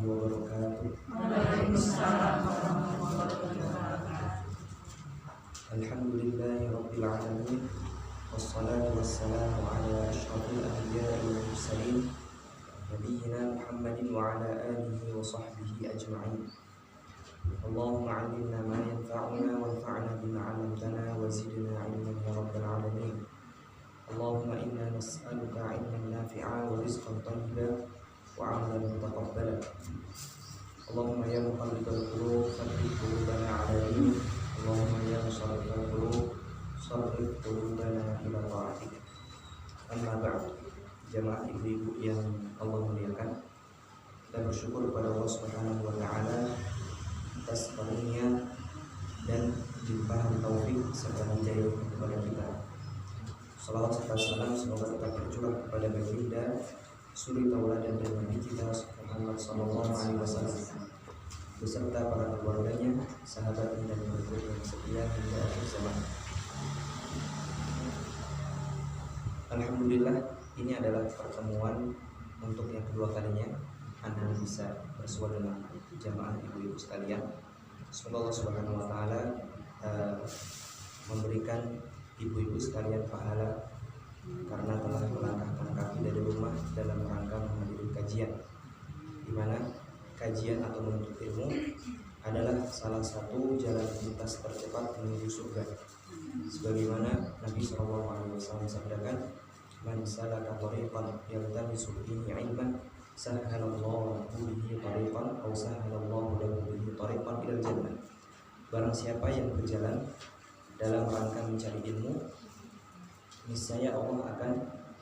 wabarakatuh. Waalaikumsalam warahmatullahi wabarakatuh. Alhamdulillahi rabbil alamin. Wassalatu wassalamu ala asyrafil anbiya'i wal mursalin nabiyyina Muhammadin wa ala alihi wa sahbihi ajma'in. Allahumma 'allimna ma yanfa'una wanfa'na bima 'allamtana wa zidna 'ilman ya rabbal alamin. Allahumma inna nas'aluka 'ilman nafi'a wa rizqan thayyiban wa 'amalan mutaqabbala. Allahumma ya muqallibal qulub tsabbit qulubana 'ala dinik. Allahumma ya musarrifal qulub sarrif qulubana ila ta'atik. Amma ba'd. Jamaah ibu-ibu yang Allah muliakan, kita bersyukur kepada Allah Subhanahu wa taala atas karunia dan limpahan taufik serta hidayah kepada kita. Salawat serta salam semoga tetap tercurah kepada baginda suri tauladan dan nabi kita Muhammad sallallahu alaihi wasallam beserta para keluarganya, sahabatnya dan pengikutnya yang setia hingga akhir zaman. Alhamdulillah, ini adalah pertemuan untuk yang kedua kalinya Anda bisa bersua dengan jamaah ibu-ibu sekalian. Semoga Allah Subhanahu wa taala memberikan ibu-ibu sekalian pahala karena telah melangkahkan kaki dari rumah dalam rangka menghadiri kajian, di mana kajian atau menuntut ilmu adalah salah satu jalan pintas tercepat menuju surga. Sebagaimana Nabi SAW sabdakan, "Man salaka thariqan yaltamisu fihi 'ilman sahhalallahu bihi thariqan aw sahhalallahu lahu bihi thariqan ilal jannah." Barang siapa yang berjalan dalam rangka mencari ilmu, niscaya Allah akan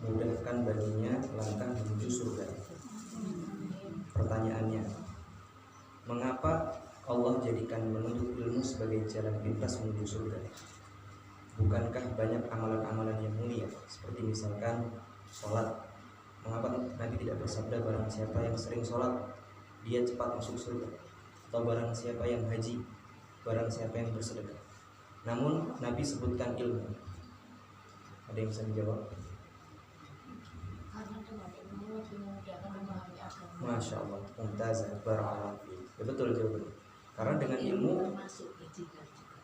mudahkan baginya langkah menuju surga. Pertanyaannya, mengapa Allah jadikan menuntut ilmu sebagai jalan pintas menuju surga? Bukankah banyak amalan-amalan yang mulia, seperti misalkan sholat? Mengapa Nabi tidak bersabda barang siapa yang sering sholat, dia cepat masuk surga? Atau barang siapa yang haji, barang siapa yang bersedekah? Namun Nabi sebutkan ilmu. Ada yang bisa menjawab? Karena dengan ilmu lebih memudahkan memahami agama. Masya Allah, mumtazah, barakallah. Ya, betul jawabannya. Karena dengan ilmu termasuk ijtihad juga.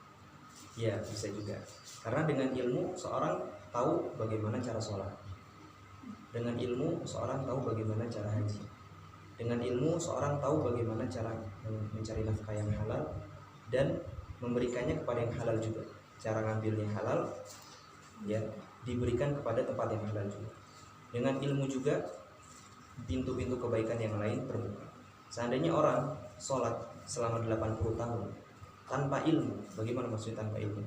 Ya, bisa juga. Karena dengan ilmu seorang tahu bagaimana cara sholat. Dengan ilmu seorang tahu bagaimana cara haji. Dengan ilmu seorang tahu bagaimana cara mencari nafkah yang halal dan memberikannya kepada yang halal juga. Cara ngambilnya halal, ya, diberikan kepada tempat yang halal juga. Dengan ilmu juga pintu-pintu kebaikan yang lain terbuka. Seandainya orang sholat selama 80 tahun tanpa ilmu, bagaimana maksudnya tanpa ilmu?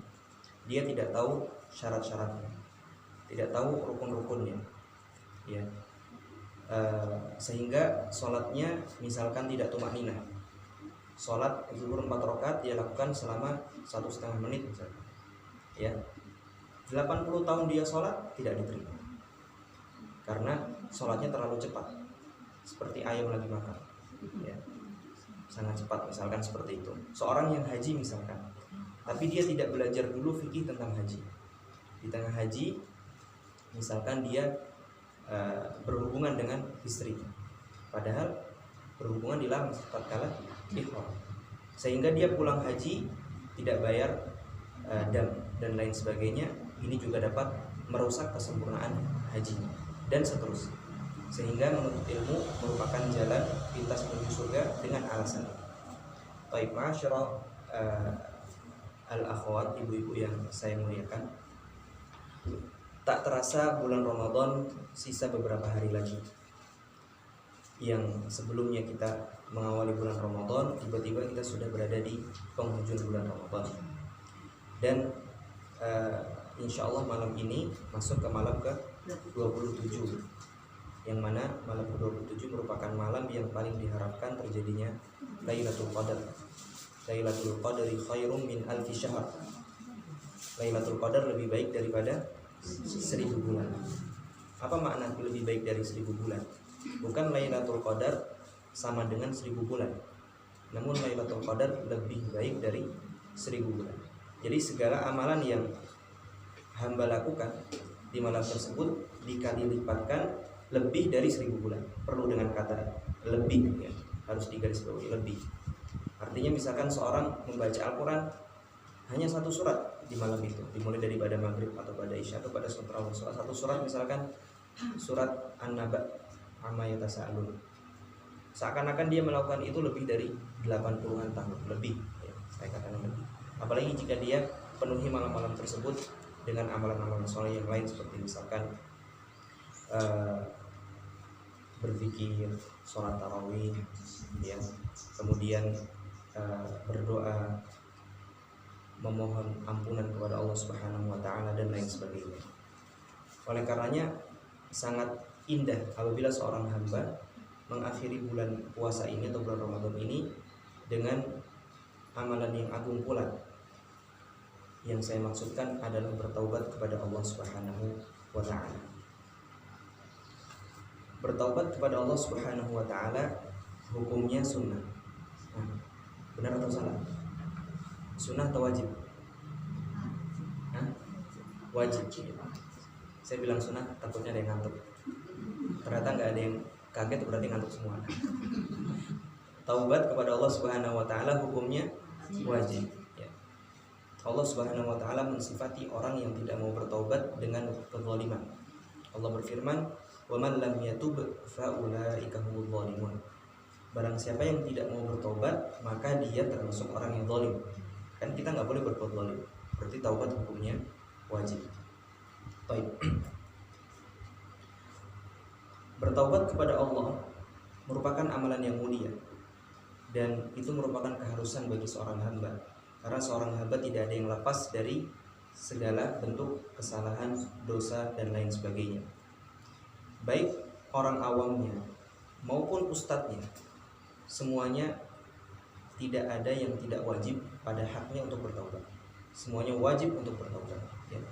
Dia tidak tahu syarat-syaratnya, tidak tahu rukun-rukunnya, ya, sehingga sholatnya misalkan tidak tumakninah. Sholat zuhur 4 rakaat dia lakukan selama 1,5 menit misalnya, ya, 80 tahun dia sholat tidak diterima karena sholatnya terlalu cepat, seperti ayam lagi makan, ya, sangat cepat misalkan seperti itu. Seorang yang haji misalkan, tapi dia tidak belajar dulu fikih tentang haji. Di tengah haji misalkan dia berhubungan dengan istri, padahal berhubungan dilarang tatkala ihram, sehingga dia pulang haji tidak bayar dam dan lain sebagainya. Ini juga dapat merusak kesempurnaan hajinya dan seterusnya. Sehingga menuntut ilmu merupakan jalan pintas menuju surga dengan alasan itu. Baik, masyaallah, al-akhwat, ibu-ibu yang saya muliakan, tak terasa bulan Ramadan sisa beberapa hari lagi. Yang sebelumnya kita mengawali bulan Ramadan, tiba-tiba kita sudah berada di penghujung bulan Ramadan. Dan insya Allah malam ini masuk ke malam ke-27, yang mana malam ke-27 merupakan malam yang paling diharapkan terjadinya Lailatul Qadar. Lailatul Qadri khairum min alfi syahr. Lailatul Qadar lebih baik daripada 1000 bulan. Apa makna lebih baik dari 1000 bulan? Bukan Lailatul Qadar sama dengan 1000 bulan, namun Lailatul Qadar lebih baik dari 1000 bulan. Jadi segala amalan yang hamba lakukan di malam tersebut dikali lipatkan lebih dari 1000 bulan. Perlu dengan kata lebih, ya. harus digarisbawahi lebih. Artinya misalkan seorang membaca Al-Quran hanya satu surat di malam itu, dimulai dari pada maghrib atau pada isya atau pada surat satu surat, misalkan surat An-Naba amma yatasaalun, seakan-akan dia melakukan itu lebih dari 80-an tahun lebih, ya, saya katakan lebih. Apalagi jika dia penuhi malam-malam tersebut dengan amalan-amalan soleh yang lain, seperti misalkan berzikir, sholat tarawih, ya, kemudian berdoa, memohon ampunan kepada Allah Subhanahu wa taala dan lain sebagainya. Oleh karenanya sangat indah apabila seorang hamba mengakhiri bulan puasa ini atau bulan Ramadan ini dengan amalan yang agung pula. Yang saya maksudkan adalah bertaubat kepada Allah Subhanahu wa taala. Bertaubat kepada Allah Subhanahu wa taala hukumnya sunnah. Benar atau salah? Sunnah atau wajib? Wajib. Saya bilang sunnah, takutnya ada yang ngantuk. Ternyata nggak ada yang kaget, berarti ngantuk semua. Taubat kepada Allah Subhanahu wa taala hukumnya wajib, ya. Allah Subhanahu wa taala mensifati orang yang tidak mau bertaubat dengan kezaliman. Allah berfirman, "Wa man lam yatub fa ulaika humul zalimun." Barang siapa yang tidak mau bertobat, maka dia termasuk orang yang zalim. Kan kita nggak boleh berbuat zalim. Berarti taubat hukumnya wajib. Baik. Bertaubat kepada Allah merupakan amalan yang mulia, dan itu merupakan keharusan bagi seorang hamba, karena seorang hamba tidak ada yang lepas dari segala bentuk kesalahan, dosa, dan lain sebagainya. Baik orang awamnya maupun ustadznya, semuanya tidak ada yang tidak wajib pada haknya untuk bertaubat. Semuanya wajib untuk bertaubat, ya.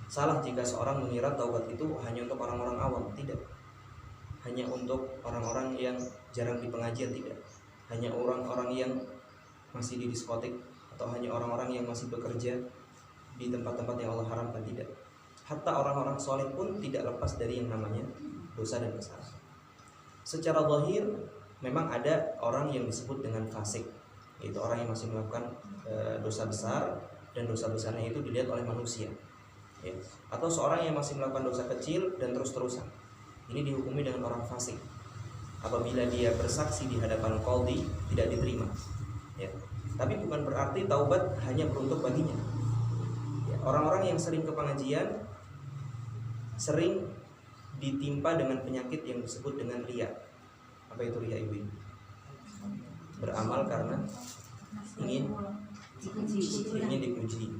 Salah jika seorang mengira taubat itu hanya untuk orang-orang awam. Tidak. Hanya untuk orang-orang yang jarang di pengajian, tidak. Hanya orang-orang yang masih di diskotik, atau hanya orang-orang yang masih bekerja di tempat-tempat yang Allah haramkan, tidak. Hatta orang-orang soleh pun tidak lepas dari yang namanya dosa dan kesalahan. Secara zahir memang ada orang yang disebut dengan fasik, yaitu orang yang masih melakukan dosa besar, dan dosa besarnya itu dilihat oleh manusia, ya. Atau seorang yang masih melakukan dosa kecil dan terus-terusan, ini dihukumi dengan orang fasik. Apabila dia bersaksi di hadapan qadhi tidak diterima, ya. Tapi bukan berarti taubat hanya beruntuk baginya, ya. Orang-orang yang sering ke pengajian sering ditimpa dengan penyakit yang disebut dengan riya. Apa itu riya, Ibu? Beramal karena ingin dipuji,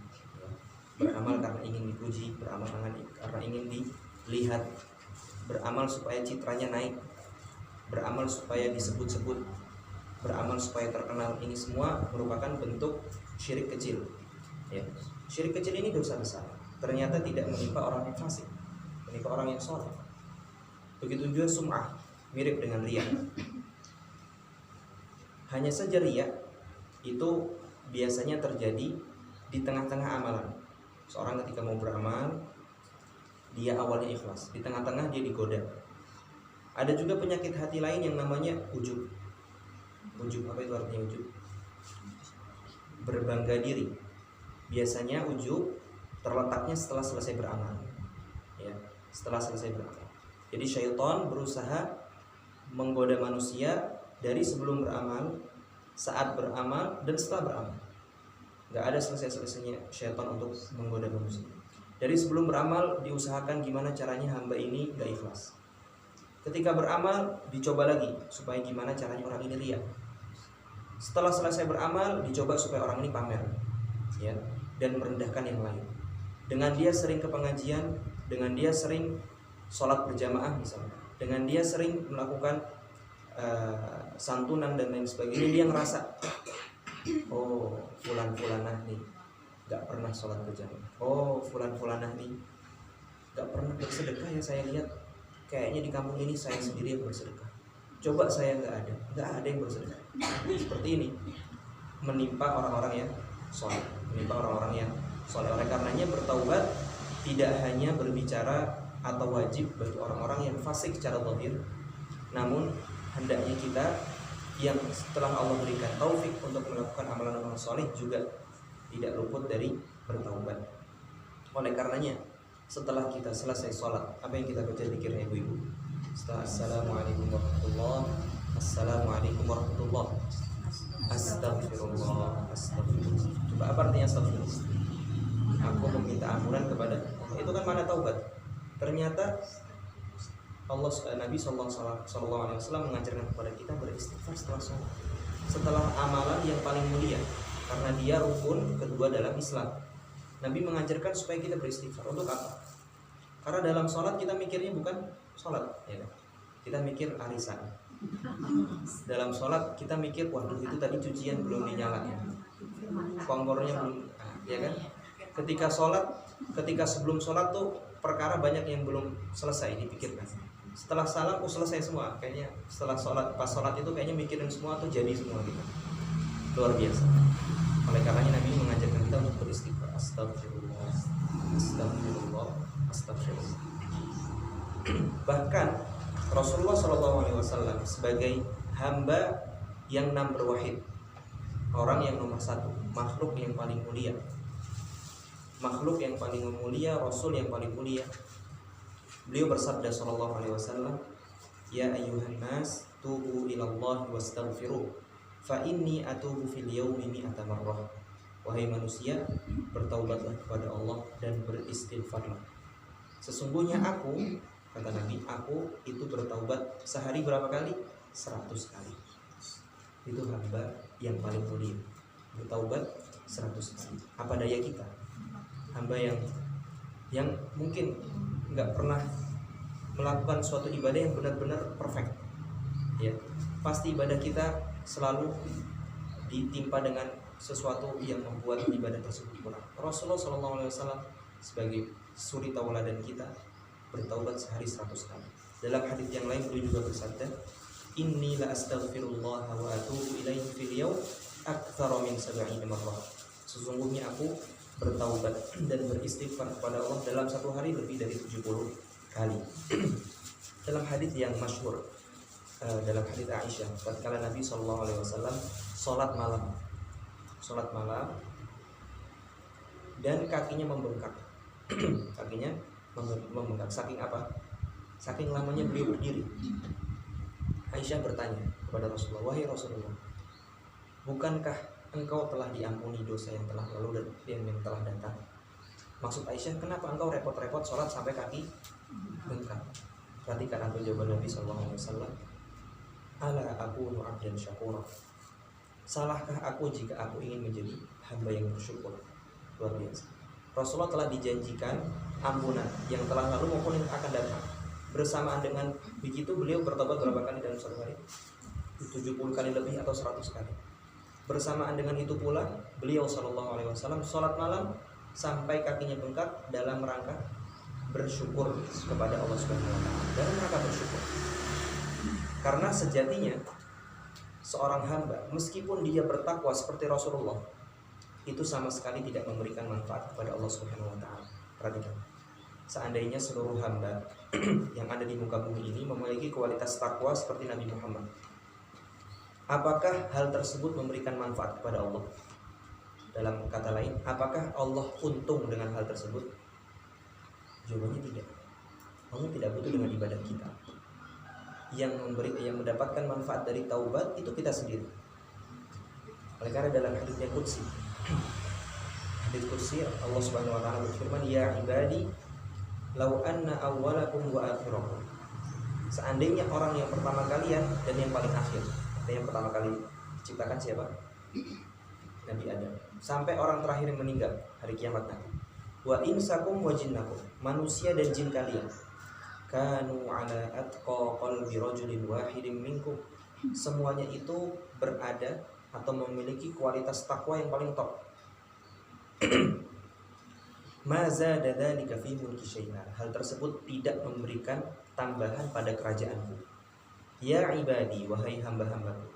beramal karena ingin dipuji, beramal karena ingin dilihat, beramal supaya citranya naik, beramal supaya disebut-sebut, beramal supaya terkenal. Ini semua merupakan bentuk syirik kecil, ya. Syirik kecil ini dosa besar, ternyata tidak menimpa orang yang fasik, menimpa orang yang soleh. Begitu juga sum'ah, mirip dengan riya. Hanya saja riya itu biasanya terjadi di tengah-tengah amalan. Seorang ketika mau beramal, dia awalnya ikhlas, di tengah-tengah dia digoda. Ada juga penyakit hati lain yang namanya ujub. Ujub, apa itu artinya ujub? Berbangga diri. Biasanya ujub terletaknya setelah selesai beramal, ya, setelah selesai beramal. Jadi syaitan berusaha menggoda manusia dari sebelum beramal, saat beramal, dan setelah beramal. Gak ada selesai-selesainya syaitan untuk menggoda manusia. Dari sebelum beramal diusahakan gimana caranya hamba ini gak ikhlas. Ketika beramal dicoba lagi supaya gimana caranya orang ini riya. Setelah selesai beramal dicoba supaya orang ini pamer, ya, dan merendahkan yang lain. Dengan dia sering ke pengajian, dengan dia sering sholat berjamaah misalnya, dengan dia sering melakukan santunan dan lain sebagainya, dia ngerasa, oh fulan-fulanah nih gak pernah sholat berjamaah, oh fulan-fulanah nih gak pernah bersedekah, ya saya lihat kayaknya di kampung ini saya sendiri yang bersedekah, coba saya gak ada yang bersedekah. Seperti ini menimpa orang-orang yang soleh, menimpa orang-orang yang soleh. Oleh karenanya bertaubat tidak hanya berbicara atau wajib bagi orang-orang yang fasik secara zahir, namun hendaknya kita yang setelah Allah berikan taufik untuk melakukan amalan-amalan soleh juga tidak luput dari bertaubat. Oleh karenanya, setelah kita selesai sholat, apa yang kita baca zikirnya ibu-ibu? Setelah Assalamualaikum warahmatullahi wabarakatuh, Assalamualaikum warahmatullahi wabarakatuh, Astagfirullah, Astagfirullah. Coba apa artinya astagfirullah? Aku meminta ampunan kepada Allah. Itu kan mana taubat. Ternyata Nabi SAW mengajarkan kepada kita beristighfar setelah sholat, setelah amalan yang paling mulia, karena dia rukun kedua dalam Islam. Nabi mengajarkan supaya kita beristighfar. Untuk apa? Karena dalam sholat kita mikirnya bukan sholat, ya kan? Kita mikir arisan. Dalam sholat kita mikir, waduh itu tadi cucian belum dinyala, kompornya belum, ya kan? Ketika sebelum sholat tuh perkara banyak yang belum selesai dipikirkan. Setelah salam, selesai semua. Kayaknya setelah sholat, pas sholat itu kayaknya mikirin semua tuh jadi semua gitu. Luar biasa. Oleh karenanya Nabi mengajarkan kita untuk beristighfar. Astagfirullah, Astagfirullah, Astagfirullah. Bahkan Rasulullah SAW sebagai hamba yang number wahid, orang yang nomor satu, makhluk yang paling mulia, Rasul yang paling mulia, beliau bersabda sallallahu alaihi wasallam, ya ayyuhan nas tubu ilallahi wastaghfiruh fa inni atubu fil yaumi mi'ata marrah. Wahai manusia, bertaubatlah kepada Allah dan beristighfarlah. Sesungguhnya aku, kata Nabi, aku itu bertaubat sehari berapa kali? 100 kali. Itu hamba yang paling mulia, bertaubat 100 kali. Apa daya kita? Hamba yang mungkin nggak pernah melakukan suatu ibadah yang benar-benar perfect, ya pasti ibadah kita selalu ditimpa dengan sesuatu yang membuat ibadah tersebut kurang. Rasulullah SAW sebagai suri tauladan kita bertaubat sehari 100 kali. Dalam hadis yang lain beliau juga bersabda, inni la astaghfirullah wa atubu ilaihi fil yaum aktsara min 70 marrah. Sesungguhnya aku bertaubat dan beristighfar kepada Allah dalam satu hari lebih dari 70 kali. Dalam hadis yang masyhur, dalam hadis Aisyah, tatkala Nabi SAW sholat malam dan kakinya membengkak. Kakinya membengkak. Saking apa? Saking lamanya beliau berdiri. Aisyah bertanya kepada Rasulullah, wahai Rasulullah, bukankah engkau telah diampuni dosa yang telah lalu dan yang telah datang? Maksud Aisyah, kenapa engkau repot-repot sholat sampai kaki bengkak? Perhatikan apa jawaban Nabi SAW. Ala akunu abdan syakura. Salahkah aku jika aku ingin menjadi hamba yang bersyukur? Luar biasa. Rasulullah telah dijanjikan ampunan yang telah lalu maupun yang akan datang. Bersamaan dengan begitu beliau bertobat berapa kali dalam satu hari? 70 kali lebih atau 100 kali. Bersamaan dengan itu pula beliau SAW sholat malam sampai kakinya bengkak dalam rangka bersyukur kepada Allah Subhanahu wa taala. Dalam rangka bersyukur. Karena sejatinya seorang hamba meskipun dia bertakwa seperti Rasulullah, itu sama sekali tidak memberikan manfaat kepada Allah Subhanahu wa taala. Perhatikan. Seandainya seluruh hamba yang ada di muka bumi ini memiliki kualitas takwa seperti Nabi Muhammad, apakah hal tersebut memberikan manfaat kepada Allah? Dalam kata lain, apakah Allah untung dengan hal tersebut? Jawabannya tidak. Allah tidak butuh dengan ibadah kita. Yang mendapatkan manfaat dari taubat itu kita sendiri. Oleh karena dalam hadits qudsi, hadits qudsi Allah Subhanahu wa taala berfirman, ya ibadi law anna awwalakum wa akhirakum. Seandainya orang yang pertama kalian dan yang paling akhir, yang pertama kali diciptakan siapa? Nabi Adam. Sampai orang terakhir yang meninggal hari kiamat nanti. Wa insakum wa jinnakum, manusia dan jin kalian, kanu ala atqa qalbi rajulin wahidin minkum, semuanya itu berada atau memiliki kualitas takwa yang paling top. Ma zada dzalika fi mulki syai'an, hal tersebut tidak memberikan tambahan pada kerajaanku. Ya ibadi, wahai hamba-hambaku,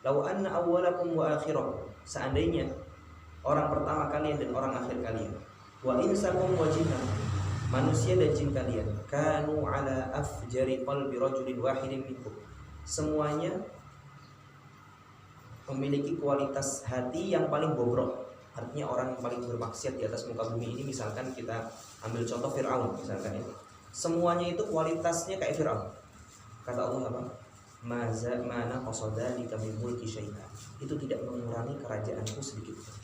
law anna awwalakum wa akhirakum, seandainya orang pertama kalian dan orang akhir kalian, wa insakum wa jinnakum, manusia dan jin kalian, kanu ala afjari qalbi rajulin wahidin minkum, semuanya memiliki kualitas hati yang paling bobrok. Artinya orang yang paling bermaksiat di atas muka bumi ini, misalkan kita ambil contoh Fir'aun misalkan ya. Semuanya itu kualitasnya kayak Fir'aun. Kata Allah apa? Mana qasada min mulki syai'a. Itu tidak mengurangi kerajaanku sedikit pun.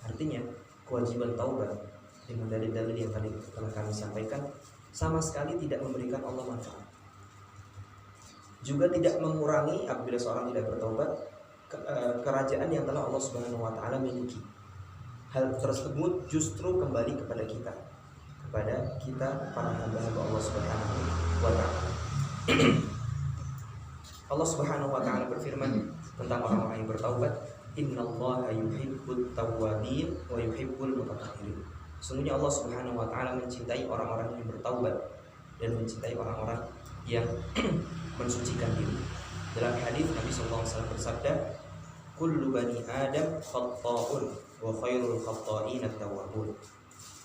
Artinya kewajiban taubat dengan dalil-dalil yang tadi telah kami sampaikan sama sekali tidak memberikan Allah manfaat. Juga tidak mengurangi apabila seorang tidak bertaubat kerajaan yang telah Allah Subhanahu wa taala miliki. Hal tersebut justru kembali kepada kita para hamba-hamba Allah Subhanahu wa taala. Allah Subhanahu wa taala berfirman tentang orang-orang yang bertaubat, "Innallaha yuhibbut tawwabin wa yuhibbul mutatahhirin." Sungguhnya Allah Subhanahu wa taala mencintai orang-orang yang bertaubat dan mencintai orang-orang yang mensucikan diri. Dalam hadis Nabi sallallahu alaihi wasallam bersabda, "Kullu bani Adam khata'un wa khairul khata'in at-tawwabun."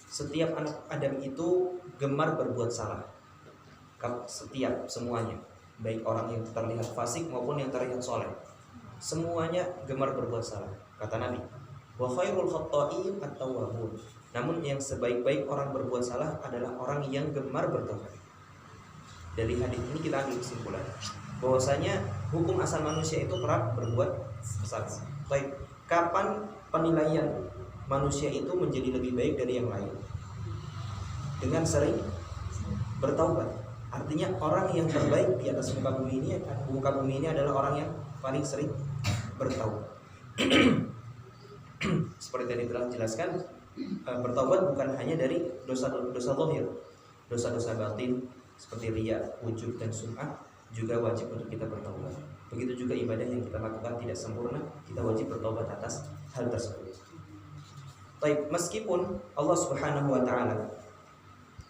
Setiap anak Adam itu gemar berbuat salah. Setiap semuanya, baik orang yang terlihat fasik maupun yang terlihat soleh, semuanya gemar berbuat salah. Kata Nabi, "Wa khairul khata'in at-tawwabun." Namun yang sebaik-baik orang berbuat salah adalah orang yang gemar bertobat. Dari hadis ini kita ambil kesimpulan bahwasanya hukum asal manusia itu kerap berbuat kesalahan. Baik, kapan penilaian manusia itu menjadi lebih baik dari yang lain? Dengan sering bertaubat. Artinya orang yang terbaik di atas muka bumi ini adalah orang yang paling sering bertaubat. Seperti tadi telah dijelaskan, bertaubat bukan hanya dari dosa-dosa zahir, dosa-dosa batin seperti riya, ujub dan sum'ah juga wajib untuk kita bertaubat. Begitu juga ibadah yang kita lakukan tidak sempurna, kita wajib bertaubat atas hal tersebut. Baik, meskipun Allah Subhanahu wa taala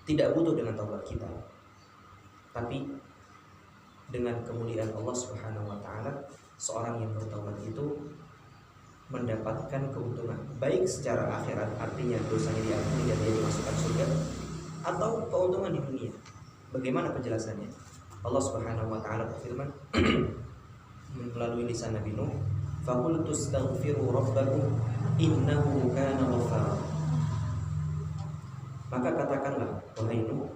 tidak butuh dengan taubat kita, tapi dengan kemuliaan Allah Subhanahu wa taala, seorang yang bertaubat itu mendapatkan keuntungan baik secara akhirat, artinya dosanya diampuni dan dia dimasukkan surga, atau keuntungan di dunia. Bagaimana penjelasannya? Allah Subhanahu wa taala berfirman melalui lisan Nabi Nuh, "Faqultu astaghfiru rabbakum innahu kana ghaffara." Maka katakanlah wahai Nuh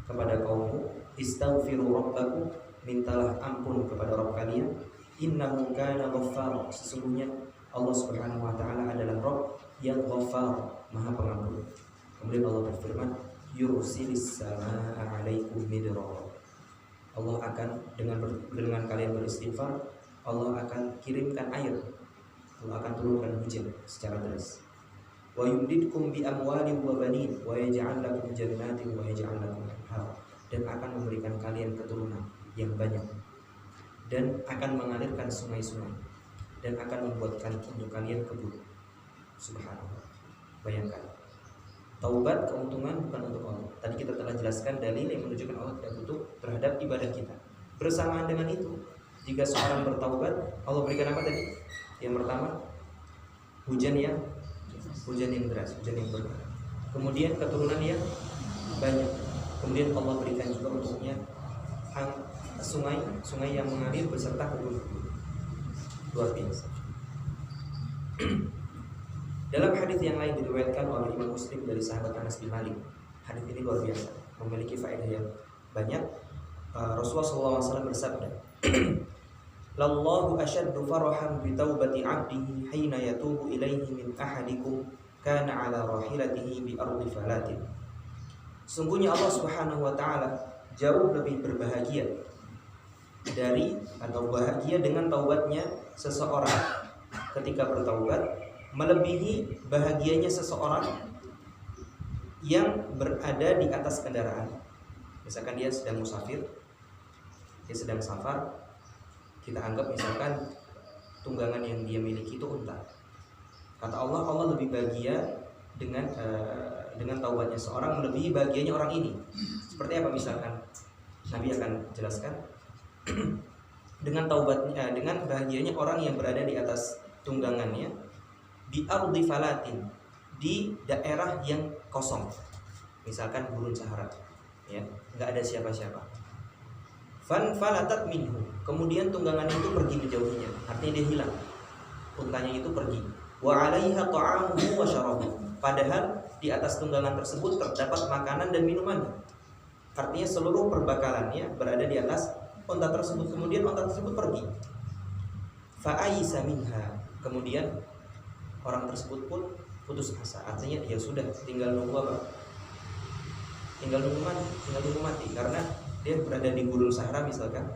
kepada kaummu, "Istaghfiru rabbakum," mintalah ampun kepada Rabb kalian, "innahu kana ghaffara," sesungguhnya Allah Subhanahu wa taala adalah Rabb yang Ghaffar, Maha Pengampun. Kemudian Allah berfirman, "Yursilis samaa 'alaikum midrara." Allah akan dengan kalian beristighfar, Allah akan kirimkan air, Allah akan turunkan hujan secara deras. Wa yumdidkum bi amwalin wa banin wa yaj'al lakum jannatin wa yaj'al lakum anhar, dan akan memberikan kalian keturunan yang banyak dan akan mengalirkan sungai-sungai dan akan membuatkan untuk kalian kebun. Subhanallah. Bayangkan, taubat keuntungan bukan untuk Allah. Tadi kita telah jelaskan dalil yang menunjukkan Allah tidak butuh terhadap ibadah kita. Bersamaan dengan itu, jika seorang bertaubat, Allah berikan apa tadi? Yang pertama, hujan yang deras, hujan yang berkah. Kemudian keturunan yang banyak. Kemudian Allah berikan juga untuknya sungai yang mengalir beserta kebun. Luar biasa. Dalam hadis yang lain diriwayatkan oleh Imam Muslim dari sahabat Anas bin Malik. Hadis ini luar biasa, memiliki faedah yang banyak. Rasulullah SAW bersabda, "Lallahu ashaddu farahan bi taubati 'abdihi hina yatubu ilaihi min ahadikum kana 'ala rahilatihi bi ardi falatin." Sungguhnya Allah Subhanahu wa taala jauh lebih berbahagia dari atau bahagia dengan taubatnya seseorang ketika bertaubat, melebihi bahagianya seseorang yang berada di atas kendaraan. Misalkan dia sedang musafir, dia sedang safar, kita anggap misalkan tunggangan yang dia miliki itu unta. Kata Allah, Allah lebih bahagia dengan taubatnya seorang melebihi bahagianya orang ini. Seperti apa misalkan? Nabi akan jelaskan dengan taubatnya, dengan bahagianya orang yang berada di atas tunggangannya di ardi falatin, di daerah yang kosong, misalkan gurun Sahara, ya, nggak ada siapa-siapa. Fanfalatat minhu, kemudian tunggangan itu pergi menjauhinya, artinya dia hilang, untanya itu pergi. Wa 'alaiha ta'amuhu wa syarabuhu, padahal di atas tunggangan tersebut terdapat makanan dan minuman. Artinya seluruh perbekalannya berada di atas unta tersebut. Kemudian unta tersebut pergi. Fa'aisa minha, kemudian orang tersebut pun putus asa. Artinya ya sudah, tinggal nunggu apa? Tinggal nunggu mati. Karena dia berada di gurun Sahara misalkan,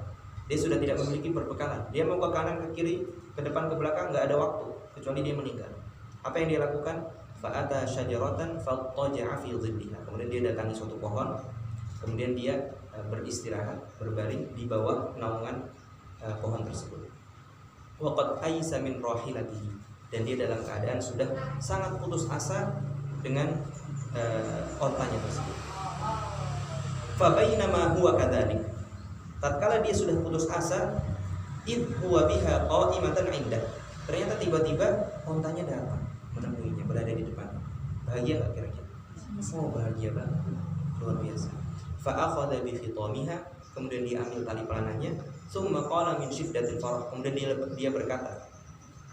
dia sudah tidak memiliki perbekalan. Dia mau ke kanan, ke kiri, ke depan, ke belakang, nggak ada waktu kecuali dia meninggal. Apa yang dia lakukan? Fa'ata syajaratan fattaja'a fi dhilliha. Kemudian dia datangi suatu pohon, kemudian dia beristirahat, berbaring di bawah naungan pohon tersebut. Wa qad aisa min rahilatihi, dan dia dalam keadaan sudah sangat putus asa dengan ontanya tersebut. Fa bainama huwa kadzalik, tatkala dia sudah putus asa, id huwa biha qa'imatan 'indah, ternyata tiba-tiba ontanya datang menemuinya, berada di depannya. Bahagia enggak kira-kira? Oh, bahagia banget, luar biasa. Fa akhadha bi khitamiha, kemudian dia ambil tali pelananya, summa qala min syiddatil farah, kemudian dia berkata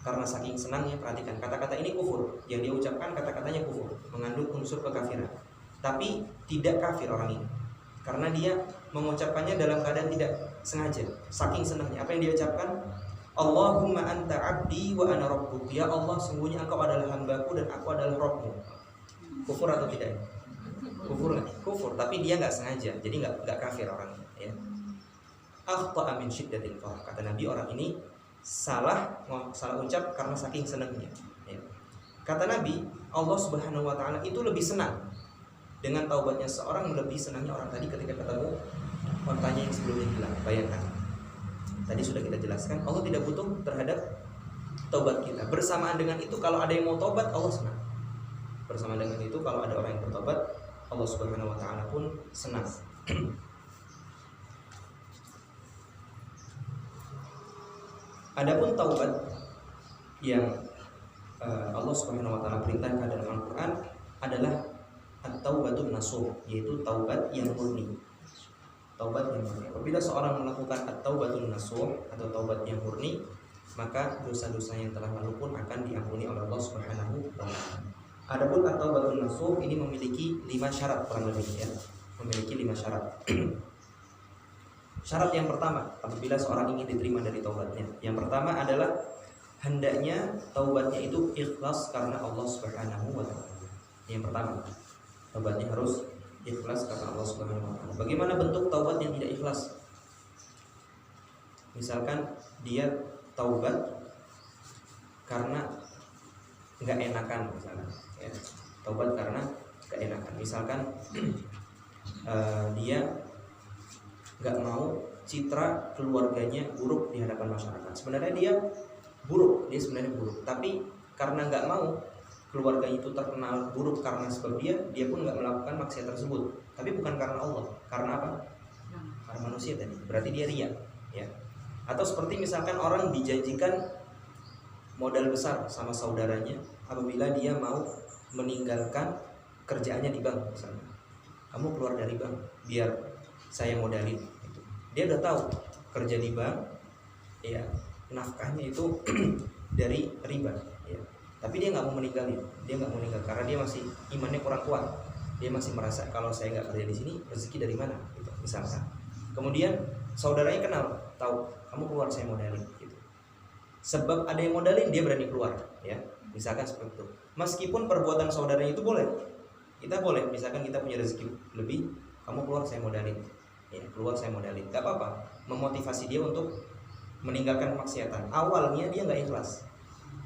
karena saking senangnya. Perhatikan kata-kata ini kufur, yang dia ucapkan kata-katanya kufur, mengandung unsur kekafiran, tapi tidak kafir orang ini karena dia mengucapkannya dalam keadaan tidak sengaja, saking senangnya. Apa yang dia ucapkan? Allahumma anta abdi wa ana rabbuk, ya Allah, sungguhnya engkau adalah hambaku dan aku adalah Rabbmu. Kufur atau tidak? Kufur, tapi dia nggak sengaja, jadi nggak kafir orangnya, ya. Akhta'a min syiddatil farah, kata Nabi, orang ini salah ucap karena saking senangnya, ya. Kata Nabi, Allah Subhanahu wa taala itu lebih senang dengan taubatnya seorang, lebih senangnya orang tadi ketika ketemu ontanya yang sebelumnya hilang. Bayangkan, tadi sudah kita jelaskan, Allah tidak butuh terhadap taubat kita. Bersamaan dengan itu, kalau ada yang mau taubat, Allah senang. Bersamaan dengan itu, kalau ada orang yang bertobat, Allah Subhanahu wa taala pun senang. Adapun taubat yang Allah Subhanahu wa taala perintahkan dalam Al-Qur'an adalah at-taubatun nasuh, yaitu taubat yang murni. Taubat yang murni. Apabila seorang melakukan at-taubatun nasuh atau taubat yang murni, maka dosa-dosa yang telah lalu pun akan diampuni oleh Allah Subhanahu wa taala. Adapun at-taubatun nasuh ini memiliki 5 syarat kurang lebih, ya. Memiliki 5 syarat. Syarat yang pertama, apabila seorang ingin diterima dari taubatnya, yang pertama adalah hendaknya taubatnya itu ikhlas karena Allah Subhanahu wa taala. Yang pertama, taubatnya harus ikhlas karena Allah Subhanahu wa taala. Bagaimana bentuk taubat yang tidak ikhlas? Misalkan dia taubat karena nggak enakan, misalkan, ya. Taubat karena nggak enakan. Misalkan dia nggak mau citra keluarganya buruk di hadapan masyarakat. Sebenarnya dia sebenarnya buruk, tapi karena nggak mau keluarga itu terkenal buruk karena sebab dia pun nggak melakukan maksiat tersebut. Tapi bukan karena Allah, karena apa? Karena manusia tadi. Berarti dia riya, ya. Atau seperti misalkan orang dijanjikan modal besar sama saudaranya apabila dia mau meninggalkan kerjaannya di bank, misalnya. Kamu keluar dari bank biar saya modalin. Dia udah tahu kerja di bank, ya, nafkahnya itu dari riba, ya. Tapi dia nggak mau meninggal karena dia masih imannya kurang kuat. Dia masih merasa kalau saya nggak kerja di sini, rezeki dari mana, gitu, misalkan. Kemudian saudaranya kenal, tahu kamu keluar, saya modalin, gitu. Sebab ada yang modalin, dia berani keluar, ya. Misalkan seperti itu. Meskipun perbuatan saudaranya itu boleh, kita boleh, misalkan kita punya rezeki lebih, kamu keluar, saya modalin. Ya, keluar saya modalin, gak apa-apa, memotivasi dia untuk meninggalkan kemaksiatan. Awalnya dia nggak ikhlas,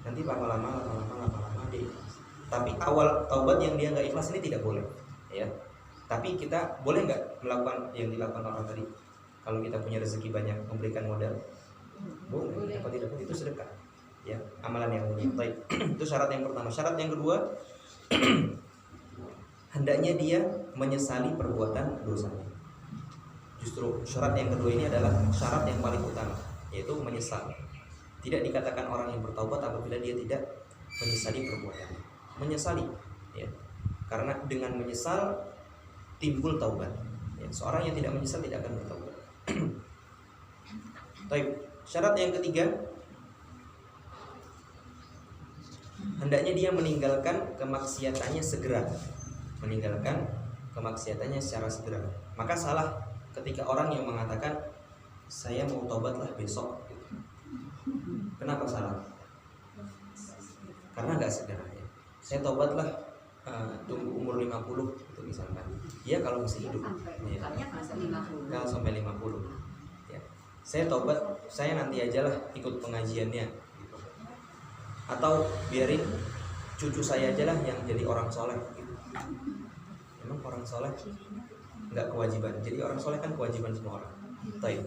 nanti lama-lama dia ikhlas. Tapi awal taubat yang dia nggak ikhlas ini tidak boleh, ya. Tapi kita boleh nggak melakukan yang dilakukan orang tadi? Kalau kita punya rezeki banyak, memberikan modal, boleh. Apa tidak? Itu sedekah, ya, amalan yang mulia. Baik, itu syarat yang pertama. Syarat yang kedua, hendaknya dia menyesali perbuatan dosanya. Justru syarat yang kedua ini adalah syarat yang paling utama, yaitu menyesal. Tidak dikatakan orang yang bertaubat apabila dia tidak menyesali perbuatannya. Menyesali, ya. Karena dengan menyesal timbul taubat, ya. Seorang yang tidak menyesal tidak akan bertaubat. Baik, syarat yang ketiga, hendaknya dia meninggalkan kemaksiatannya segera. Meninggalkan kemaksiatannya secara segera. Maka salah ketika orang yang mengatakan saya mau tobatlah besok. Kenapa salah? Karena nggak segera ya. Saya tobatlah tunggu umur 50 itu misalkan. Dia kalau masih hidup ya. Kalau sampai 50 ya. Saya tobat, saya nanti aja lah ikut pengajiannya gitu. Atau biarin cucu saya aja lah yang jadi orang soleh gitu. Emang orang soleh nggak kewajiban. Jadi orang soleh kan kewajiban semua orang. Taib.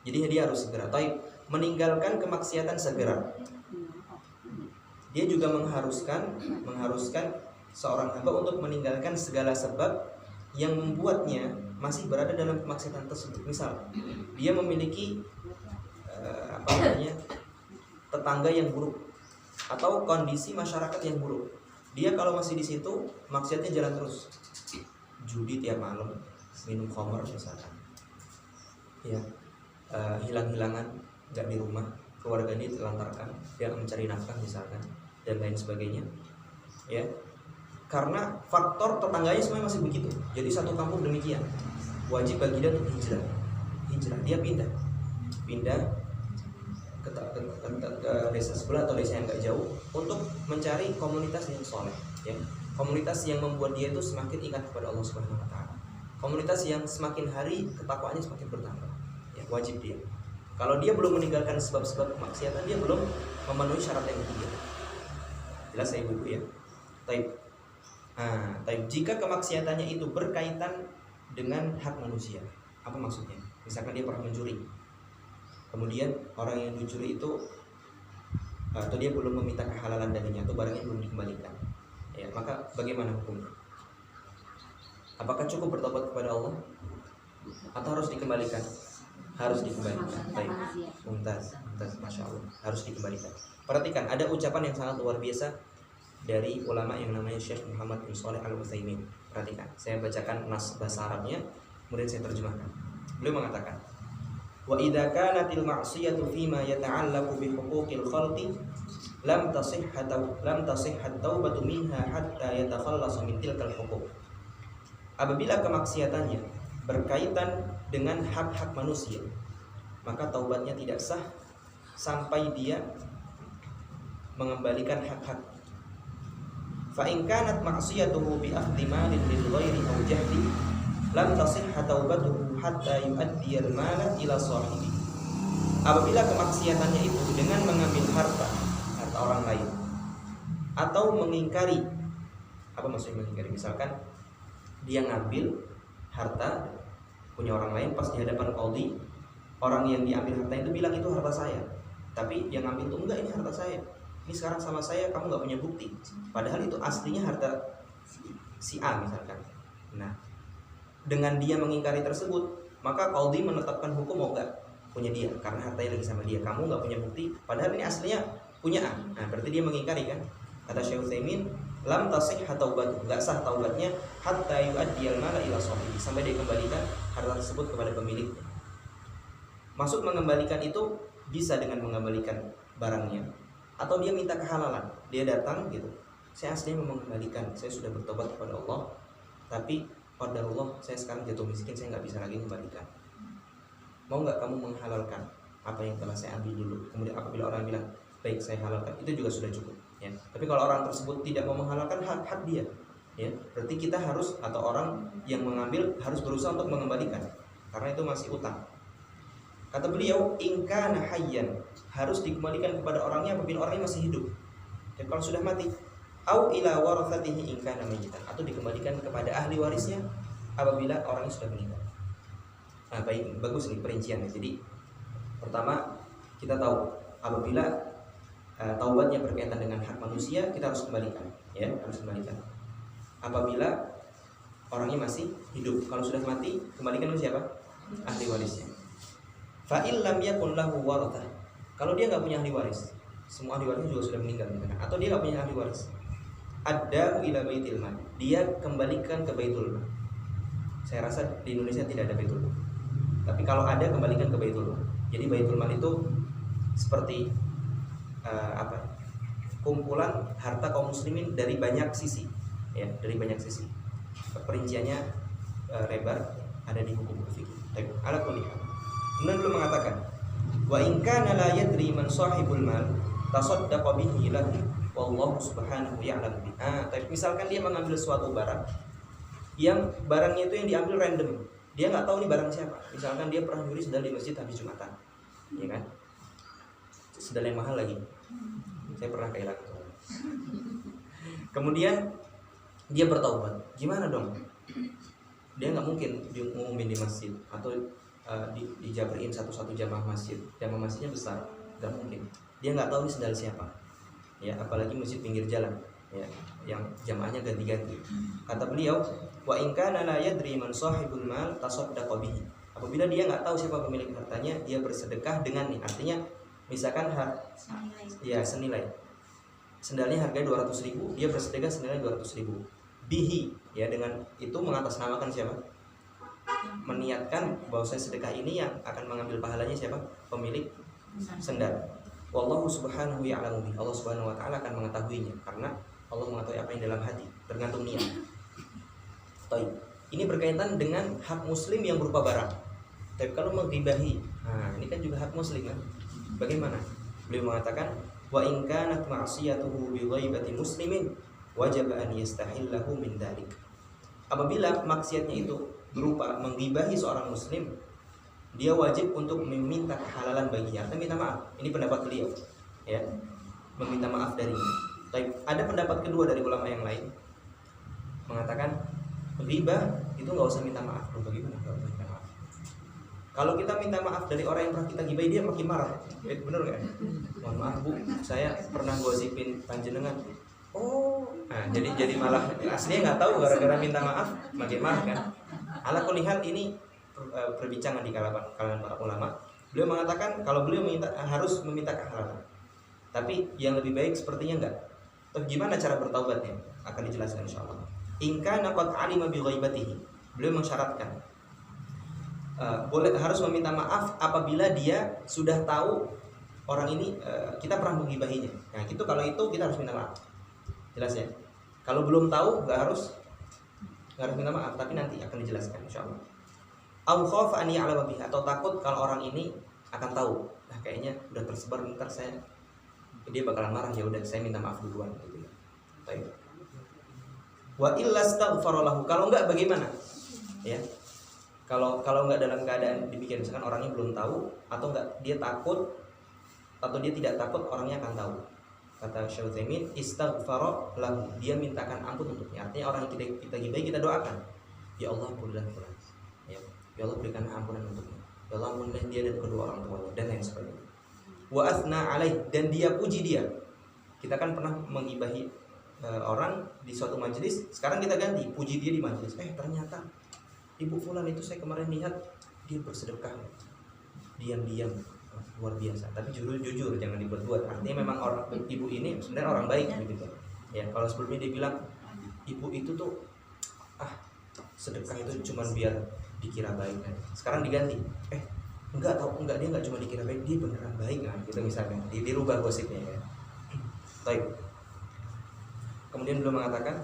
Jadi dia harus segera. Taib. Meninggalkan kemaksiatan segera. Dia juga mengharuskan seorang hamba untuk meninggalkan segala sebab yang membuatnya masih berada dalam kemaksiatan tersebut. Misal, dia memiliki tetangga yang buruk atau kondisi masyarakat yang buruk. Dia kalau masih di situ, maksiatnya jalan terus. Judi tiap malam, minum khamr misalkan. Ya, hilang-hilangan, nggak di rumah, keluarganya ditelantarkan, dia mencari nafkah misalkan, dan lain sebagainya. Ya, karena faktor tetangganya semuanya masih begitu. Jadi satu kampung demikian. Wajib bagi dia untuk hijrah. Dia pindah ke desa sebelah atau desa yang nggak jauh untuk mencari komunitas yang soleh. Ya, komunitas yang membuat dia itu semakin ingat kepada Allah Subhanahu Wa Taala. Komunitas yang semakin hari ketakwaannya semakin bertambah. Ya, wajib dia. Kalau dia belum meninggalkan sebab-sebab kemaksiatan, dia belum memenuhi syarat yang ketiga. Jelas ya ibu ya. Taib. Jika kemaksiatannya itu berkaitan dengan hak manusia, apa maksudnya? Misalkan dia pernah mencuri, kemudian orang yang dicuri itu atau dia belum meminta kehalalan darinya atau barangnya belum dikembalikan, ya, maka bagaimana hukumnya? Apakah cukup bertobat kepada Allah atau harus dikembalikan? Harus dikembalikan. Baik, mumtaz, masya Allah, harus dikembalikan. Perhatikan, ada ucapan yang sangat luar biasa dari ulama yang namanya Syekh Muhammad bin Shalih Al-Utsaimin. Perhatikan, saya bacakan nas bahasa Arabnya, kemudian saya terjemahkan. Beliau mengatakan, wa idza kanatil ma'siyatu fima yata'allaqu bi huquqil khalqi lam tasihhat taubatu minha hatta yatakhallasa min tilkal huquq. Apabila kemaksiatannya berkaitan dengan hak-hak manusia, maka taubatnya tidak sah sampai dia mengembalikan hak-hak. Fa in kanat ma'siyatuhu bi akhdhi malin lil ghairi aw jahdi lam tasihha taubatuhu hatta yu'addi al-mala ila sahibi. Apabila kemaksiatannya itu dengan mengambil harta orang lain atau mengingkari, apa maksudnya mengingkari? Misalkan dia ngambil harta punya orang lain, pas di hadapan qadhi, orang yang diambil harta itu bilang itu harta saya, tapi yang ngambil itu enggak, ini harta saya, ini sekarang sama saya, kamu nggak punya bukti, padahal itu aslinya harta si A misalkan. Nah, dengan dia mengingkari tersebut, maka qadhi menetapkan hukum mau enggak punya dia, karena hartanya lagi sama dia, kamu nggak punya bukti, padahal ini aslinya punya A. Nah, berarti dia mengingkari kan? Kata Syekh Utsaimin, lam tasihha taubatu, enggak sah taubatnya hatta yu'addiyal mala ila sahibi, sampai dia kembalikan harta tersebut kepada pemiliknya. Maksud mengembalikan itu bisa dengan mengembalikan barangnya, atau dia minta kehalalan. Dia datang gitu, saya aslinya mau mengembalikan, saya sudah bertobat kepada Allah, tapi qadarullah saya sekarang jatuh miskin, saya nggak bisa lagi mengembalikan. Mau nggak kamu menghalalkan apa yang telah saya ambil dulu? Kemudian apabila orang bilang baik, saya halalkan, itu juga sudah cukup, ya. Tapi kalau orang tersebut tidak mau menghalalkan, hak dia, ya, berarti kita harus, atau orang yang mengambil harus berusaha untuk mengembalikan, karena itu masih utang. Kata beliau, in kana hayyan, harus dikembalikan kepada orangnya apabila orangnya masih hidup. Dan kalau sudah mati, au ila warathatihi in kana mayyitan, atau dikembalikan kepada ahli warisnya apabila orangnya sudah meninggal. Nah, baik, bagus nih perinciannya. Jadi pertama kita tahu apabila taubatnya berkaitan dengan hak manusia, kita harus kembalikan, ya, harus kembalikan. Apabila orangnya masih hidup, kalau sudah mati, kembalikan ke siapa? Ahli warisnya. Fa in lam yakun lahu warathah, kalau dia nggak punya ahli waris, semua ahli warisnya juga sudah meninggal, atau dia nggak punya ahli waris, ada ila baitil mal, dia kembalikan ke baitul mal. Saya rasa di Indonesia tidak ada baitul mal. Tapi kalau ada, kembalikan ke Baitul Mal. Jadi Baitul Mal itu seperti kumpulan harta kaum muslimin dari banyak sisi, ya, dari banyak sisi. Perinciannya lebar, ada di buku-buku fikih. Baik, ala kulli hal. Kemudian beliau mengatakan, wa in kana la yadri man sahibul mal tasaddaqa bihi lahu wallahu subhanahu ya'lam bi. Tapi misalkan dia mengambil suatu barang yang barangnya itu yang diambil random. Dia nggak tahu nih barang siapa. Misalkan dia pernah nyuri sendal di masjid habis Jumatan. Ya kan? Sendal yang mahal lagi. Saya pernah kehilangan. Kemudian dia bertaubat. Gimana dong? Dia nggak mungkin ngumumin di masjid atau dijabarin satu-satu jamaah masjid. Jamaah masjidnya besar, nggak mungkin. Dia nggak tahu nih sendal siapa. Ya, apalagi masjid pinggir jalan, ya, yang jamaahnya ganti-ganti. Kata beliau, wa in kana la yadri man sahibul mal tasaddaqa bihi. Apabila dia nggak tahu siapa pemilik hartanya, dia bersedekah dengan nih. Artinya, misalkan senilai. Sendalnya harganya 200.000, dia bersedekah senilai 200.000. Bihi, ya, dengan itu mengatasnamakan siapa? Meniatkan bahwa saya sedekah ini yang akan mengambil pahalanya siapa? Pemilik sendal. Wallahu subhanahu ya'lamu bi. Allah subhanahu wa ta'ala akan mengetahuinya, karena Allah mengetahui apa yang dalam hati, tergantung niat. Baik. Ini berkaitan dengan hak muslim yang berupa barang. Tapi kalau menggibahi, ini kan juga hak muslim kan? Bagaimana? Beliau mengatakan, wa in kanat ma'siyatuhu bi ghaibati muslimin wajib an yastahillahu min dzalik. Apabila maksiatnya itu berupa menggibahi seorang muslim, dia wajib untuk meminta kehalalan baginya, atau minta maaf. Ini pendapat beliau, ya, meminta maaf darinya. Tapi ada pendapat kedua dari ulama yang lain, mengatakan ghibah itu nggak usah minta maaf. Bagaimana nggak usah minta maaf? Kalau kita minta maaf dari orang yang pernah kita gibahi, dia makin marah. Bener nggak? Mohon maaf bu, saya pernah gosipin panjenengan. Jadi malah aslinya nggak tahu, gara-gara minta maaf makin marah kan? Ala kulli hal, ini perbincangan di kalangan para ulama. Beliau mengatakan kalau beliau harus meminta kehalalan, tapi yang lebih baik sepertinya enggak. Terus gimana cara bertaubatnya? Akan dijelaskan insyaallah. In kana qad alima bi ghaibatihi. Beliau mensyaratkan harus meminta maaf apabila dia sudah tahu orang ini kita pernah menggibahinya. Nah, kalau itu kita harus minta maaf. Jelas ya? Kalau belum tahu nggak harus minta maaf, tapi nanti akan dijelaskan insyaallah. Au khafa an ya'lama bihi, atau takut kalau orang ini akan tahu. Nah, kayaknya udah tersebar, ntar dia bakalan marah, ya udah saya minta maaf duluan gitu ya. Baik. Wa illa astaghfara lahu. Kalau enggak bagaimana? Ya. Kalau enggak dalam keadaan demikian, misalkan orangnya belum tahu atau enggak dia takut atau dia tidak takut orangnya akan tahu. Kata Syekh Utsaimin, istaghfara lahu. Dia mintakan ampun untuknya. Artinya orang yang kita gibahi, kita doakan. Ya Allah, ampunilah fulan. Ya Allah, berikan ampunan untuknya. Ya Allah, ampunilah dia dan kedua orang tuanya, dan lain sebagainya. Wa athna alaih, dan dia puji dia. Kita kan pernah menggibahi orang di suatu majelis, sekarang kita ganti, puji dia di majelis. Ternyata ibu fulan itu saya kemarin lihat dia bersedekah diam-diam, luar biasa. Tapi jujur, jangan dibuat-buat. Artinya memang ibu ini sebenarnya orang baik gitu. Ya, kalau sebelumnya dia bilang ibu itu tuh sedekah itu cuma biar dikira baik kan. Sekarang diganti, enggak dia enggak cuma dikira baik, dia beneran baik kan, gitu misalkan. Dirubah gosipnya ya. Baik. Kemudian beliau mengatakan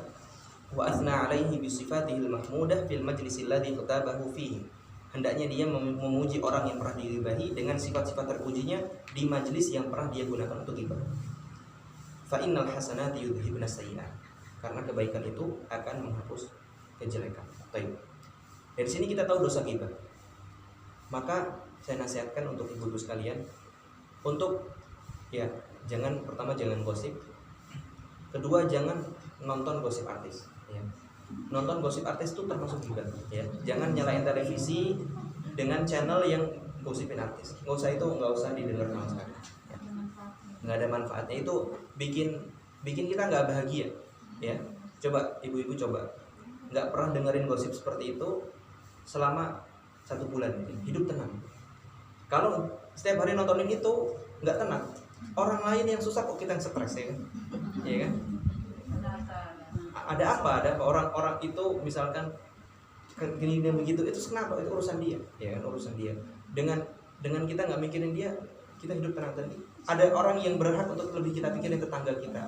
wa athna alaihi bi sifatihil mahmudah fil majlisil ladzi khatabahu fihi. Hendaknya dia memuji orang yang pernah digibahi dengan sifat-sifat terpujinya di majelis yang pernah dia gunakan untuk ghibah. Fa innal hasanati yudhibna sayyi'at. Karena kebaikan itu akan menghapus kejelekan. Baik. Dari sini kita tahu dosa ghibah. Maka saya nasihatkan untuk ibu-ibu sekalian untuk jangan gosip. Kedua, jangan nonton gosip artis. Ya. Nonton gosip artis itu termasuk ghibah. Ya. Jangan nyalain televisi dengan channel yang gosipin artis. Nggak usah didengar sama sekali. Ya. Nggak ada manfaatnya, itu bikin kita nggak bahagia. Ya. Coba ibu-ibu nggak pernah dengerin gosip seperti itu selama 1 bulan, hidup tenang. Kalau setiap hari nontonin itu nggak tenang, orang lain yang susah kok kita yang stres, ya kan? Iya kan? Ada apa orang-orang itu misalkan gini dan begitu, itu kenapa? Itu urusan dia, ya kan, urusan dia. Dengan kita nggak mikirin dia, kita hidup tenang. Tadi ada orang yang berhak untuk lebih kita pikirin tetangga kita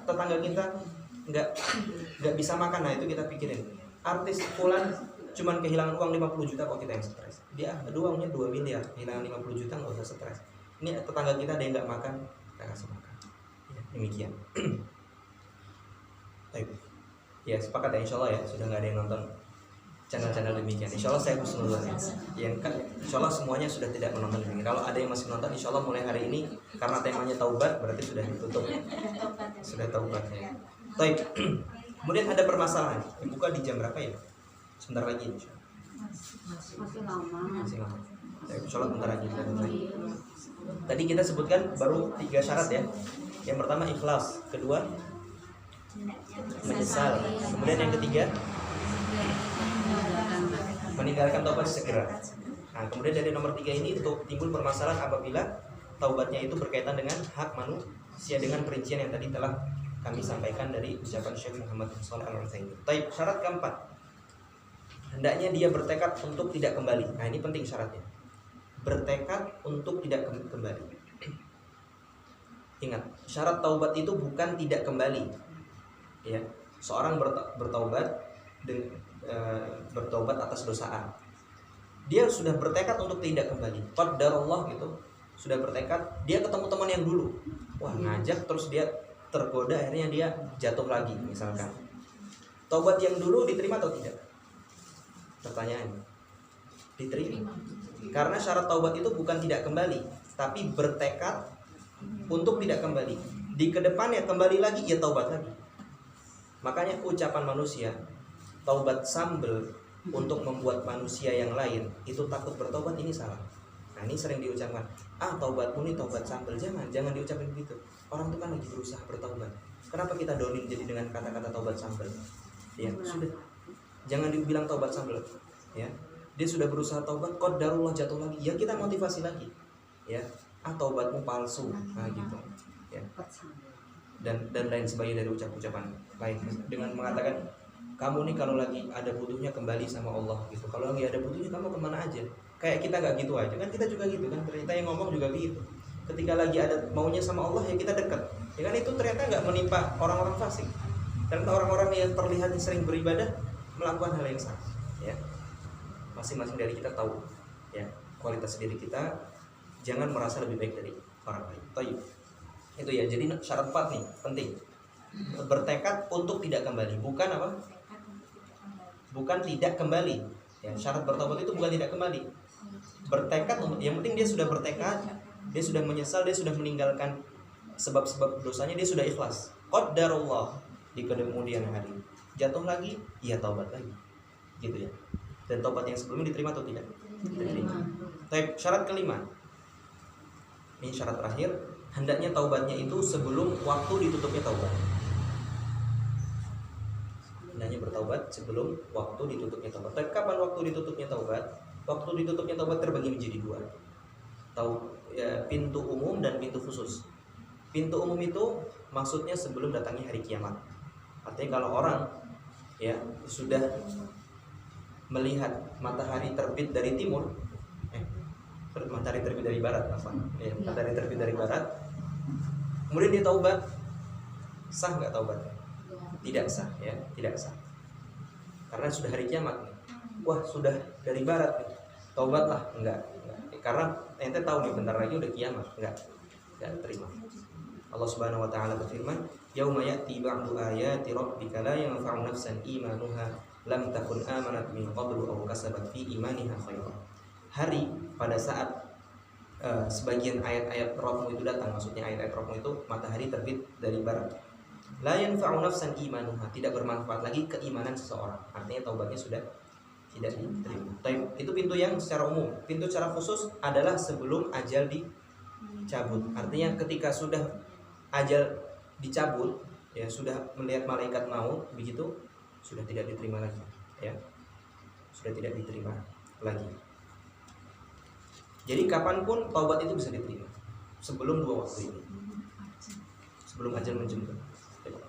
nggak bisa makan, nah itu kita pikirin. Artis fulan cuman kehilangan uang 50 juta kok kita yang stres. Dia ada uangnya 2 miliar, kehilangan 50 juta nggak usah stres. Ini tetangga kita ada yang nggak makan, kita kasih makan. Ya, demikian. Baik. Ya sepakat ya, insya Allah ya, sudah nggak ada yang nonton channel-channel demikian. Insya Allah saya husnuzon ya. Yang kan, insya Allah semuanya sudah tidak menonton demikian. Kalau ada yang masih menonton, insya Allah mulai hari ini karena temanya taubat berarti sudah ditutup. Sudah taubat ya. Baik. Kemudian ada permasalahan. Buka di jam berapa ya? Sebentar lagi insya Allah. Masih lama. Insya Allah bentar lagi. Tadi kita sebutkan baru 3 syarat ya. Yang pertama ikhlas, kedua menyesal, kemudian yang ketiga meninggalkan taubat segera. Nah, kemudian dari nomor 3 ini timbul permasalahan apabila taubatnya itu berkaitan dengan hak manusia dengan perincian yang tadi telah kami sampaikan dari ucapan Syekh Muhammad bin Shalih Al-Utsaimin. Baik, syarat keempat, hendaknya dia bertekad untuk tidak kembali. Nah, ini penting syaratnya. Bertekad untuk tidak kembali. Ingat, syarat taubat itu bukan tidak kembali. Ya, seorang bertaubat bertaubat atas dosa A. Dia sudah bertekad untuk tidak kembali. Qadarullah gitu. Sudah bertekad, dia ketemu teman yang dulu. Wah, ngajak terus dia tergoda, akhirnya dia jatuh lagi misalkan. Taubat yang dulu diterima atau tidak? Pertanyaannya. Diterima. Karena syarat taubat itu bukan tidak kembali, tapi bertekad untuk tidak kembali. Di kedepannya kembali lagi, ya taubat lagi. Makanya ucapan manusia taubat sambel untuk membuat manusia yang lain itu takut bertobat, ini salah. Nah, ini sering diucapkan, taubatmu ini taubat sambel. Jangan diucapin begitu. Orang itu kan lagi berusaha bertaubat. Kenapa kita downing jadi dengan kata-kata taubat sambel? Ya, sudah. Jangan dibilang taubat sambel. Ya. Dia sudah berusaha taubat, qadarullah jatuh lagi. Ya kita motivasi lagi. Ya, taubatmu palsu. Nah, gitu. Ya. Dan lain sebagainya dari ucapan lain, dengan mengatakan kamu nih kalau lagi ada butuhnya kembali sama Allah gitu, kalau lagi ada butuhnya kamu kemana aja. Kayak kita nggak gitu aja kan, kita juga gitu kan, ternyata yang ngomong juga gitu. Ketika lagi ada maunya sama Allah ya kita dekat, ya kan, itu ternyata nggak menimpa orang-orang fasik. Ternyata orang-orang yang terlihat sering beribadah melakukan hal yang sama. Ya, masing-masing dari kita tahu ya kualitas diri kita, jangan merasa lebih baik dari orang lain. Tayyib. Itu ya, jadi syarat 4 nih penting. Bertekad untuk tidak kembali, bukan apa? Bukan tidak kembali. Ya, syarat bertobat itu bukan tidak kembali. Bertekad untuk, yang penting dia sudah bertekad, dia sudah menyesal, dia sudah meninggalkan sebab-sebab dosanya, dia sudah ikhlas. Qadarullah, di kemudian hari jatuh lagi, ya taubat lagi. Gitu ya. Dan taubat yang sebelumnya diterima atau tidak? Diterima. Baik, syarat kelima. Ini syarat terakhir. Hendaknya taubatnya itu sebelum waktu ditutupnya taubat. Hendaknya bertaubat sebelum waktu ditutupnya taubat. Tapi kapan waktu ditutupnya taubat? Waktu ditutupnya taubat terbagi menjadi 2. Pintu umum dan pintu khusus. Pintu umum itu maksudnya sebelum datangnya hari kiamat. Artinya kalau orang ya sudah melihat matahari terbit dari timur, matahari terbit dari barat, matahari terbit dari barat, kemudian dia taubat, sah nggak taubat? Tidak sah, ya, tidak sah. Karena sudah hari kiamat. Wah, sudah dari barat, taubatlah, enggak. Karena ente tahu nih bentar lagi udah kiamat, enggak terima. Allah Subhanahu wa taala berfirman, "Yauma ya'ti ba'du ayati rabbika la yanfa'u nafsan imanuha lam takun amanat min qablu aw kasabat fi imaniha khairan." Hari pada saat sebagian ayat-ayat Rabbmu itu datang, maksudnya ayat-ayat Rabbmu itu matahari terbit dari barat. La yanfa'u nafsan imanuha, tidak bermanfaat lagi keimanan seseorang. Artinya taubatnya sudah tidak diterima. Itu pintu yang secara umum. Pintu secara khusus adalah sebelum ajal dicabut. Artinya ketika sudah ajal dicabut, ya sudah melihat malaikat maut, begitu sudah tidak diterima lagi, ya. Sudah tidak diterima lagi. Jadi kapanpun taubat itu bisa diterima, sebelum 2 waktu ini, sebelum ajal menjemput.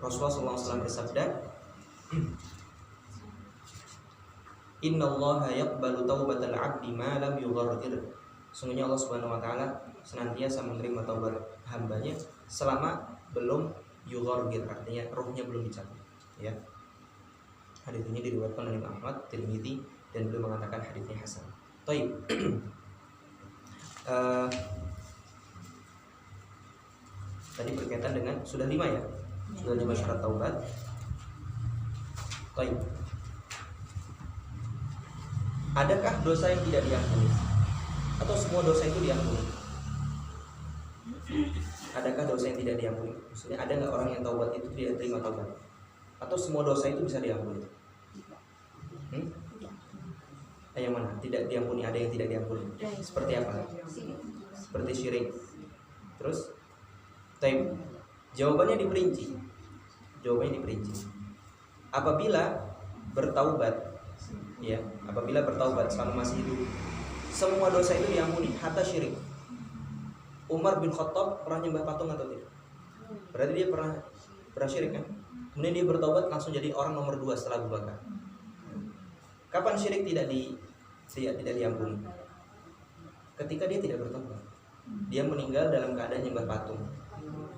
Rasulullah SAW bersabda, Innallaha yaqbalu taubatal 'abdi ma lam yughargir. Sungguhnya Allah Subhanahu wa taala senantiasa menerima taubat hambanya selama belum yughargir, artinya ruhnya belum dicabut, ya. Hadis ini diriwayatkan oleh Imam Ahmad, Tirmidzi, dan beliau mengatakan hadisnya hasan. Baik. Tadi berkaitan dengan sudah 5 ya. Sudah 5 syarat taubat. Baik. Adakah dosa yang tidak diampuni? Atau semua dosa itu diampuni? Adakah dosa yang tidak diampuni? Maksudnya ada nggak orang yang taubat itu tidak terima taubat? Atau semua dosa itu bisa diampuni? Yang mana? Tidak diampuni, ada yang tidak diampuni. Seperti apa? Seperti syirik. Terus? Jawabannya diperinci. Apabila bertaubat, ya, apabila bertaubat selama masih hidup, semua dosa itu diampuni, hatta syirik. Umar bin Khattab pernah nyembah patung atau tidak? Berarti dia pernah syirik kan? Kemudian dia bertaubat langsung jadi orang nomor 2 setelah Abu Bakar. Kapan syirik tidak diampuni? Ketika dia tidak bertaubat. Dia meninggal dalam keadaan nyembah patung.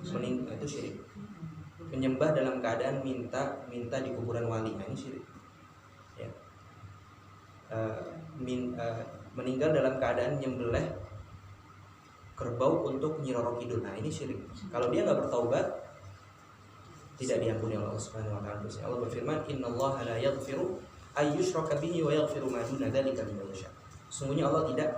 Itu syirik. Menyembah dalam keadaan minta di kuburan wali, ini syirik. Ya. Meninggal dalam keadaan nyembelih kerbau untuk Nyi Roro Kidul, nah ini syirik. Kalau dia nggak bertaubat, tidak diampuni oleh Allah Subhanahu wa taala. Allah berfirman, "Innallaha la yaghfiru ay yushraka bihi wa yaghfiru ma duna dzalika liman yasha." Sungguhnya Allah tidak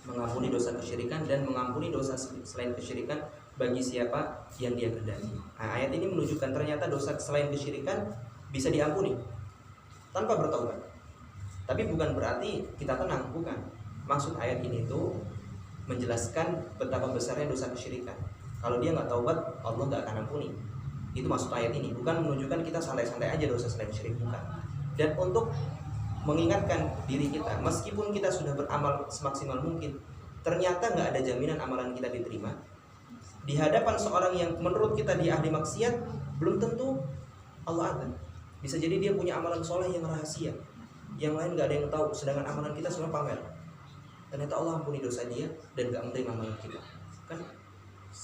mengampuni dosa kesyirikan dan mengampuni dosa selain kesyirikan bagi siapa yang Dia kehendaki. Nah, ayat ini menunjukkan ternyata dosa selain kesyirikan bisa diampuni tanpa bertaubat. Tapi bukan berarti kita tenang, bukan. Maksud ayat ini itu menjelaskan betapa besarnya dosa kesyirikan. Kalau dia nggak taubat, Allah nggak akan ampuni. Itu maksud ayat ini, bukan menunjukkan kita santai-santai aja dosa selain syirik, bukan. Dan untuk mengingatkan diri kita, meskipun kita sudah beramal semaksimal mungkin, ternyata nggak ada jaminan amalan kita diterima. Di hadapan seorang yang menurut kita dia ahli maksiat, belum tentu Allah akan. Bisa jadi dia punya amalan soleh yang rahasia, yang lain nggak ada yang tahu, sedangkan amalan kita semua pamer. Ternyata Allah ampuni dosa dia dan gak menerima amalan kita. Kan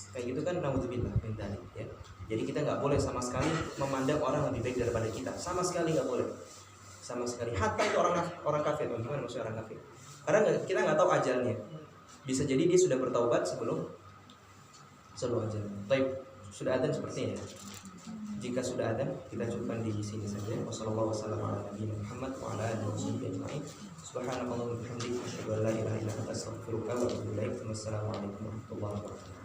kayak gitu kan, naudzubillah min dzalik, ya. Jadi kita nggak boleh sama sekali memandang orang lebih baik daripada kita, sama sekali nggak boleh, sama sekali. Hatta itu orang kafir, gimana maksudnya orang kafir? Karena kita nggak tahu ajalnya. Bisa jadi dia sudah bertaubat sebelum ajalnya. Baik, sudah adzan sepertinya ya. Jika sudah adzan, kita cukupkan di sini saja. Wassallallahu wasallam ala nabiyina Muhammad wa ala alihi wasahbihi ajma'in. Subhanakallahumma wa bihamdika asyhadu an la ilaha illa anta astaghfiruka wa atubu ilaik. Wassalamualaikum warahmatullahi wabarakatuh.